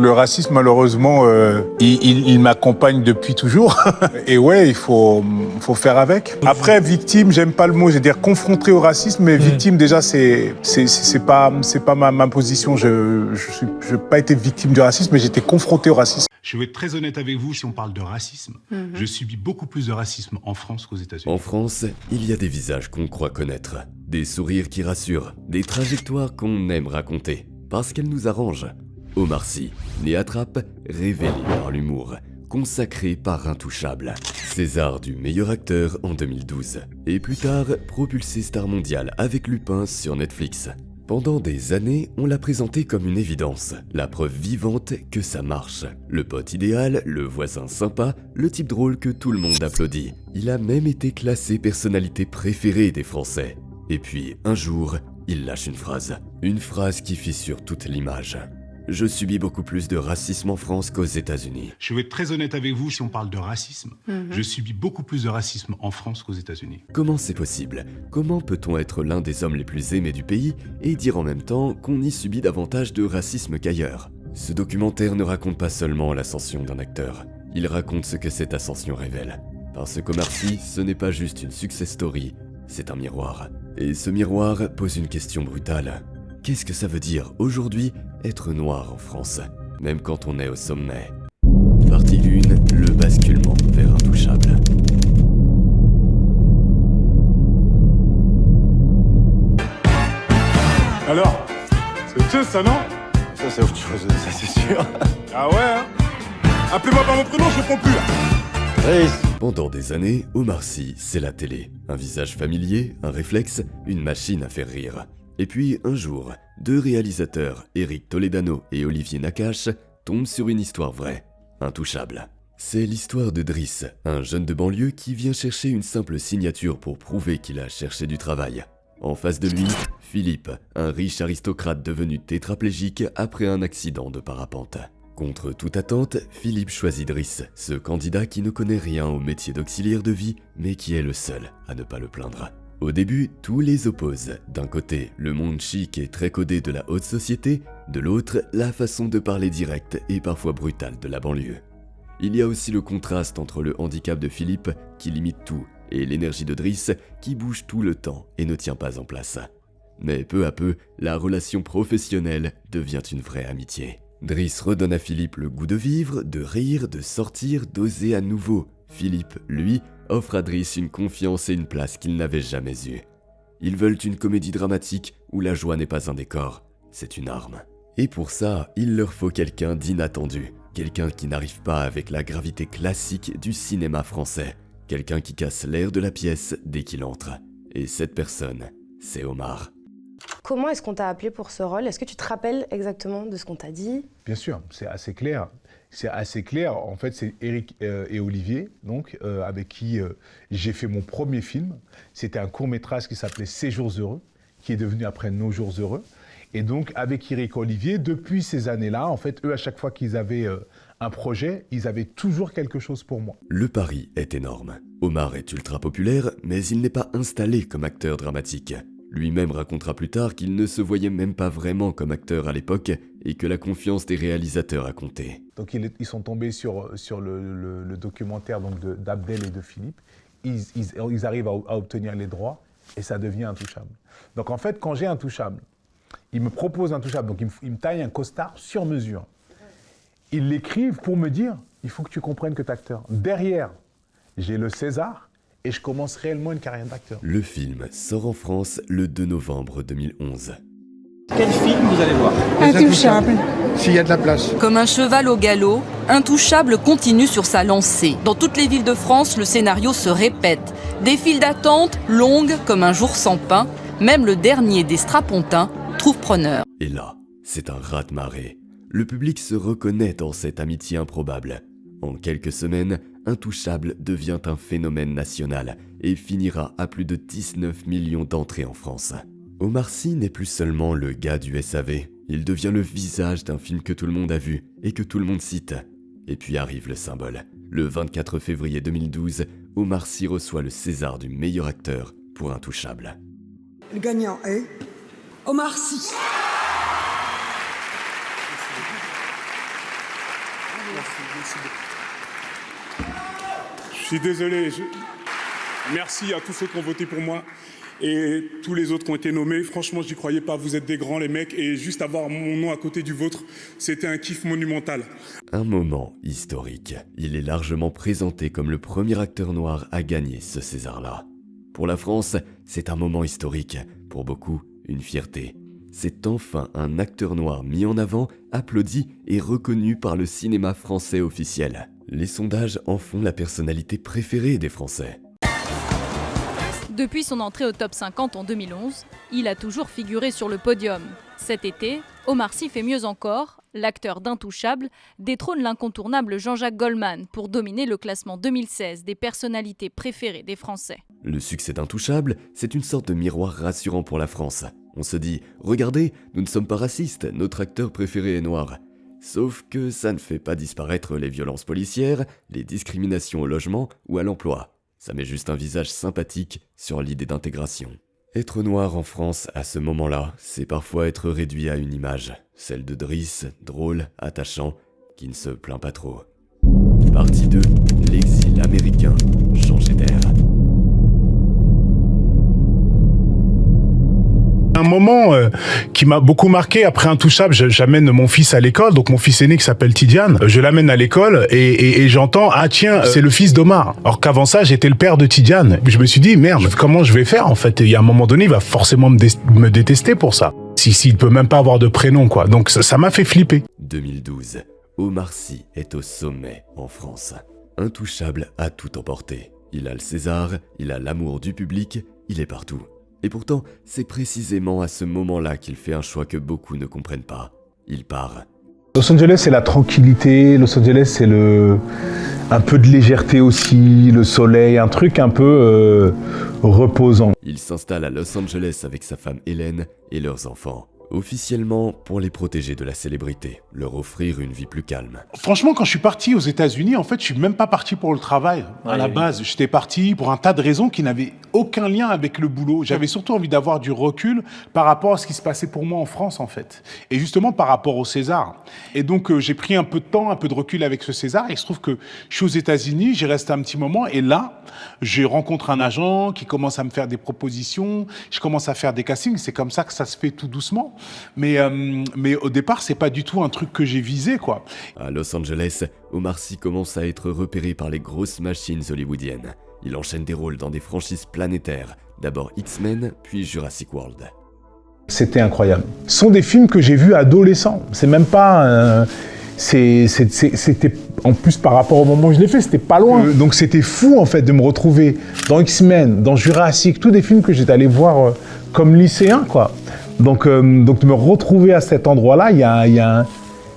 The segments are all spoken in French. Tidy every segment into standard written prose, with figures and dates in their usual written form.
Le racisme, malheureusement, il m'accompagne depuis toujours. Et ouais, il faut faire avec. Après, victime, j'aime pas le mot, je veux dire confronté au racisme, mais victime, déjà, c'est pas ma position. Je n'ai pas été victime du racisme, mais j'étais confronté au racisme. Je vais être très honnête avec vous, si on parle de racisme, je subis beaucoup plus de racisme en France qu'aux États-Unis. En France, il y a des visages qu'on croit connaître, des sourires qui rassurent, des trajectoires qu'on aime raconter, parce qu'elles nous arrangent. Omar Sy, né à Trappes, révélé par l'humour, consacré par Intouchable. César du meilleur acteur en 2012, et plus tard propulsé star mondial avec Lupin sur Netflix. Pendant des années, on l'a présenté comme une évidence, la preuve vivante que ça marche. Le pote idéal, le voisin sympa, le type drôle que tout le monde applaudit. Il a même été classé personnalité préférée des Français. Et puis, un jour, il lâche une phrase qui fissure toute l'image. Je subis beaucoup plus de racisme en France qu'aux États-Unis. Je vais être très honnête avec vous, si on parle de racisme, je subis beaucoup plus de racisme en France qu'aux États-Unis. Comment c'est possible? Comment peut-on être l'un des hommes les plus aimés du pays et dire en même temps qu'on y subit davantage de racisme qu'ailleurs? Ce documentaire ne raconte pas seulement l'ascension d'un acteur, il raconte ce que cette ascension révèle. Parce qu'Omar Sy, ce n'est pas juste une success story, c'est un miroir. Et ce miroir pose une question brutale. Qu'est-ce que ça veut dire aujourd'hui être noir en France, même quand on est au sommet? Partie 1, le basculement vers Intouchable. Alors, c'est autre chose, ça, non? Ça c'est autre chose, ça c'est sûr. Ah ouais, hein? Appelez-moi par mon prénom, je réponds plus, là. Driss. Pendant des années, Omar Sy, c'est la télé. Un visage familier, un réflexe, une machine à faire rire. Et puis, un jour, deux réalisateurs, Eric Toledano et Olivier Nakache, tombent sur une histoire vraie, Intouchable. C'est l'histoire de Driss, un jeune de banlieue qui vient chercher une simple signature pour prouver qu'il a cherché du travail. En face de lui, Philippe, un riche aristocrate devenu tétraplégique après un accident de parapente. Contre toute attente, Philippe choisit Driss, ce candidat qui ne connaît rien au métier d'auxiliaire de vie, mais qui est le seul à ne pas le plaindre. Au début, tous les opposent. D'un côté, le monde chic et très codé de la haute société, de l'autre, la façon de parler directe et parfois brutale de la banlieue. Il y a aussi le contraste entre le handicap de Philippe, qui limite tout, et l'énergie de Driss, qui bouge tout le temps et ne tient pas en place. Mais peu à peu, la relation professionnelle devient une vraie amitié. Driss redonne à Philippe le goût de vivre, de rire, de sortir, d'oser à nouveau. Philippe, lui, offre à Driss une confiance et une place qu'il n'avait jamais eue. Ils veulent une comédie dramatique où la joie n'est pas un décor, c'est une arme. Et pour ça, il leur faut quelqu'un d'inattendu, quelqu'un qui n'arrive pas avec la gravité classique du cinéma français, quelqu'un qui casse l'air de la pièce dès qu'il entre. Et cette personne, c'est Omar. Comment est-ce qu'on t'a appelé pour ce rôle? Est-ce que tu te rappelles exactement de ce qu'on t'a dit? Bien sûr, c'est assez clair. C'est assez clair. En fait, c'est Eric et Olivier, donc, avec qui j'ai fait mon premier film. C'était un court-métrage qui s'appelait Ces jours heureux, qui est devenu après Nos jours heureux. Et donc, avec Eric et Olivier, depuis ces années-là, en fait, eux, à chaque fois qu'ils avaient un projet, ils avaient toujours quelque chose pour moi. Le pari est énorme. Omar est ultra populaire, mais il n'est pas installé comme acteur dramatique. Lui-même racontera plus tard qu'il ne se voyait même pas vraiment comme acteur à l'époque et que la confiance des réalisateurs a compté. Donc ils sont tombés sur le documentaire d'Abdel et de Philippe. Ils arrivent à obtenir les droits et ça devient Intouchable. Donc en fait, quand j'ai Intouchable, ils me proposent Intouchable, donc ils me taillent un costard sur mesure. Ils l'écrivent pour me dire, il faut que tu comprennes que tu es acteur. Derrière, j'ai le César. Et je commence réellement une carrière d'acteur. Le film sort en France le 2 novembre 2011. Quel film vous allez voir? Intouchable. S'il y a de la place. Comme un cheval au galop, Intouchable continue sur sa lancée. Dans toutes les villes de France, le scénario se répète. Des files d'attente longues comme un jour sans pain. Même le dernier des Strapontins trouve preneur. Et là, c'est un raz-de-marée. Le public se reconnaît dans cette amitié improbable. En quelques semaines, Intouchable devient un phénomène national et finira à plus de 19 millions d'entrées en France. Omar Sy n'est plus seulement le gars du SAV, il devient le visage d'un film que tout le monde a vu et que tout le monde cite. Et puis arrive le symbole. Le 24 février 2012, Omar Sy reçoit le César du meilleur acteur pour Intouchable. Le gagnant est... Omar Sy. Je suis désolé. Merci à tous ceux qui ont voté pour moi et tous les autres qui ont été nommés. Franchement, je n'y croyais pas. Vous êtes des grands, les mecs. Et juste avoir mon nom à côté du vôtre, c'était un kiff monumental. Un moment historique. Il est largement présenté comme le premier acteur noir à gagner ce César-là. Pour la France, c'est un moment historique. Pour beaucoup, une fierté. C'est enfin un acteur noir mis en avant, applaudi et reconnu par le cinéma français officiel. Les sondages en font la personnalité préférée des Français. Depuis son entrée au top 50 en 2011, il a toujours figuré sur le podium. Cet été, Omar Sy fait mieux encore. L'acteur d'Intouchable détrône l'incontournable Jean-Jacques Goldman pour dominer le classement 2016 des personnalités préférées des Français. Le succès d'Intouchable, c'est une sorte de miroir rassurant pour la France. On se dit, regardez, nous ne sommes pas racistes, notre acteur préféré est noir. Sauf que ça ne fait pas disparaître les violences policières, les discriminations au logement ou à l'emploi. Ça met juste un visage sympathique sur l'idée d'intégration. Être noir en France à ce moment-là, c'est parfois être réduit à une image, celle de Driss, drôle, attachant, qui ne se plaint pas trop. Partie 2, l'exil américain, changer d'air. Un moment qui m'a beaucoup marqué, après Intouchable, j'amène mon fils à l'école, donc mon fils aîné qui s'appelle Tidiane, je l'amène à l'école et j'entends, ah tiens, c'est le fils d'Omar. Alors qu'avant ça, j'étais le père de Tidiane. Je me suis dit, merde, comment je vais faire en fait? Il y a un moment donné, il va forcément me détester pour ça. S'il peut même pas avoir de prénom, quoi. Donc ça m'a fait flipper. 2012, Omar Sy est au sommet en France. Intouchable a tout emporté. Il a le César, il a l'amour du public, il est partout. Et pourtant, c'est précisément à ce moment-là qu'il fait un choix que beaucoup ne comprennent pas. Il part. Los Angeles, c'est la tranquillité. Los Angeles, c'est un peu de légèreté aussi, le soleil, un truc un peu reposant. Il s'installe à Los Angeles avec sa femme Hélène et leurs enfants. Officiellement pour les protéger de la célébrité, leur offrir une vie plus calme. Franchement, quand je suis parti aux États-Unis, en fait, je suis même pas parti pour le travail. À la base, j'étais parti pour un tas de raisons qui n'avaient aucun lien avec le boulot. J'avais surtout envie d'avoir du recul par rapport à ce qui se passait pour moi en France, en fait. Et justement, par rapport au César. Et donc, j'ai pris un peu de temps, un peu de recul avec ce César. Et il se trouve que je suis aux États-Unis, j'y reste un petit moment. Et là, je rencontre un agent qui commence à me faire des propositions. Je commence à faire des castings. C'est comme ça que ça se fait tout doucement. Mais au départ, c'est pas du tout un truc que j'ai visé, quoi. À Los Angeles, Omar Sy commence à être repéré par les grosses machines hollywoodiennes. Il enchaîne des rôles dans des franchises planétaires, d'abord X-Men, puis Jurassic World. C'était incroyable. Ce sont des films que j'ai vus adolescent. C'est même pas... C'était en plus par rapport au moment où je l'ai fait, c'était pas loin. Donc c'était fou en fait de me retrouver dans X-Men, dans Jurassic, tous des films que j'étais allé voir comme lycéen, quoi. Donc de me retrouver à cet endroit-là, il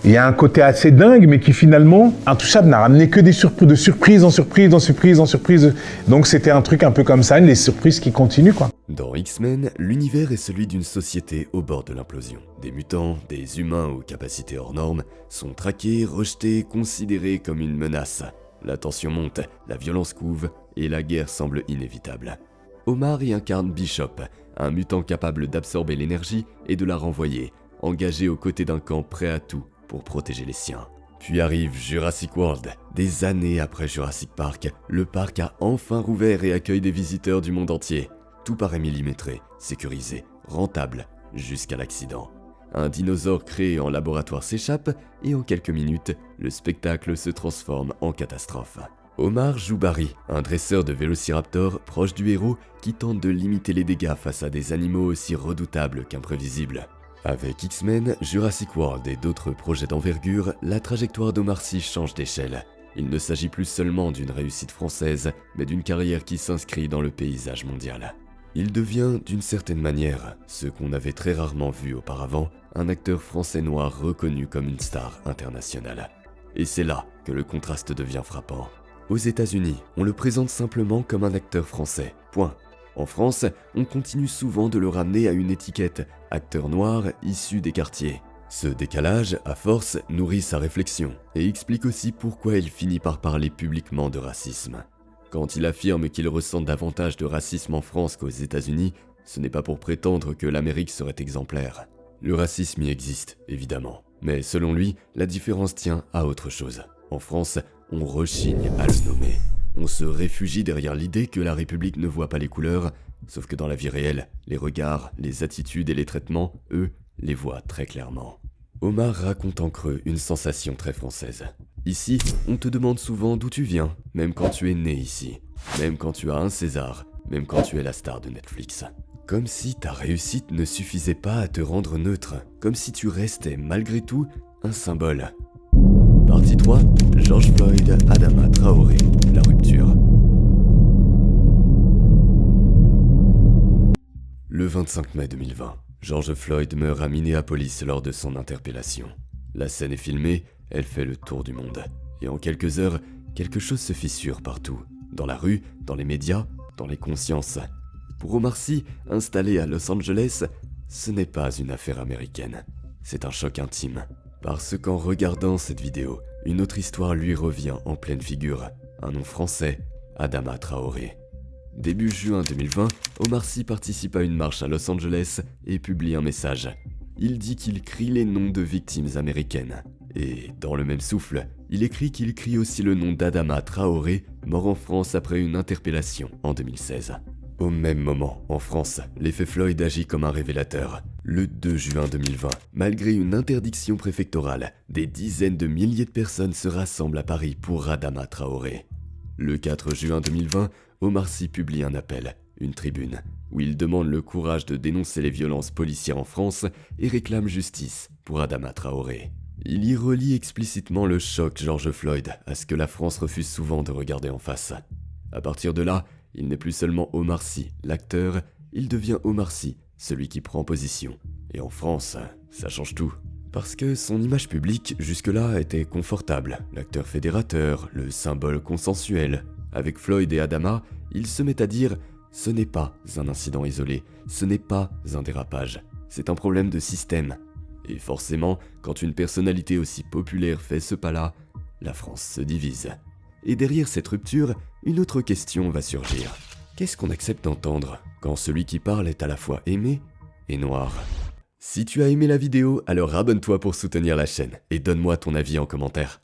y a un côté assez dingue, mais qui finalement, Intouchable n'a ramené que des surprises, de surprise en surprise, en surprise, en surprise. Donc c'était un truc un peu comme ça, les surprises qui continuent, quoi. Dans X-Men, l'univers est celui d'une société au bord de l'implosion. Des mutants, des humains aux capacités hors normes, sont traqués, rejetés, considérés comme une menace. La tension monte, la violence couve, et la guerre semble inévitable. Omar y incarne Bishop, un mutant capable d'absorber l'énergie et de la renvoyer, engagé aux côtés d'un camp prêt à tout pour protéger les siens. Puis arrive Jurassic World. Des années après Jurassic Park, le parc a enfin rouvert et accueille des visiteurs du monde entier. Tout paraît millimétré, sécurisé, rentable, jusqu'à l'accident. Un dinosaure créé en laboratoire s'échappe et en quelques minutes, le spectacle se transforme en catastrophe. Omar joue Barry, un dresseur de vélociraptor proche du héros qui tente de limiter les dégâts face à des animaux aussi redoutables qu'imprévisibles. Avec X-Men, Jurassic World et d'autres projets d'envergure, la trajectoire d'Omar Sy change d'échelle. Il ne s'agit plus seulement d'une réussite française, mais d'une carrière qui s'inscrit dans le paysage mondial. Il devient, d'une certaine manière, ce qu'on avait très rarement vu auparavant, un acteur français noir reconnu comme une star internationale. Et c'est là que le contraste devient frappant. Aux États-Unis, on le présente simplement comme un acteur français, point. En France, on continue souvent de le ramener à une étiquette, acteur noir issu des quartiers. Ce décalage, à force, nourrit sa réflexion et explique aussi pourquoi il finit par parler publiquement de racisme. Quand il affirme qu'il ressent davantage de racisme en France qu'aux États-Unis, ce n'est pas pour prétendre que l'Amérique serait exemplaire. Le racisme y existe, évidemment, Mais selon lui, la différence tient à autre chose. En France, on rechigne à le nommer. On se réfugie derrière l'idée que la République ne voit pas les couleurs, sauf que dans la vie réelle, les regards, les attitudes et les traitements, eux, les voient très clairement. Omar raconte en creux une sensation très française. Ici, on te demande souvent d'où tu viens, même quand tu es né ici, même quand tu as un César, même quand tu es la star de Netflix. Comme si ta réussite ne suffisait pas à te rendre neutre, comme si tu restais malgré tout un symbole. Partie 3, George Floyd, Adama Traoré, la rupture. Le 25 mai 2020, George Floyd meurt à Minneapolis lors de son interpellation. La scène est filmée, elle fait le tour du monde. Et en quelques heures, quelque chose se fissure partout. Dans la rue, dans les médias, dans les consciences. Pour Omar Sy, installé à Los Angeles, ce n'est pas une affaire américaine. C'est un choc intime. Parce qu'en regardant cette vidéo, une autre histoire lui revient en pleine figure. Un nom français, Adama Traoré. Début juin 2020, Omar Sy participe à une marche à Los Angeles et publie un message. Il dit qu'il crie les noms de victimes américaines. Et dans le même souffle, il écrit qu'il crie aussi le nom d'Adama Traoré, mort en France après une interpellation en 2016. Au même moment, en France, l'effet Floyd agit comme un révélateur. Le 2 juin 2020, malgré une interdiction préfectorale, des dizaines de milliers de personnes se rassemblent à Paris pour Adama Traoré. Le 4 juin 2020, Omar Sy publie un appel, une tribune, où il demande le courage de dénoncer les violences policières en France et réclame justice pour Adama Traoré. Il y relie explicitement le choc George Floyd à ce que la France refuse souvent de regarder en face. À partir de là, il n'est plus seulement Omar Sy, l'acteur, il devient Omar Sy, celui qui prend position. Et en France, ça change tout. Parce que son image publique jusque-là était confortable, l'acteur fédérateur, le symbole consensuel. Avec Floyd et Adama, il se met à dire « ce n'est pas un incident isolé, ce n'est pas un dérapage, c'est un problème de système ». Et forcément, quand une personnalité aussi populaire fait ce pas-là, la France se divise. Et derrière cette rupture, une autre question va surgir. Qu'est-ce qu'on accepte d'entendre quand celui qui parle est à la fois aimé et noir ? Si tu as aimé la vidéo, alors abonne-toi pour soutenir la chaîne et donne-moi ton avis en commentaire.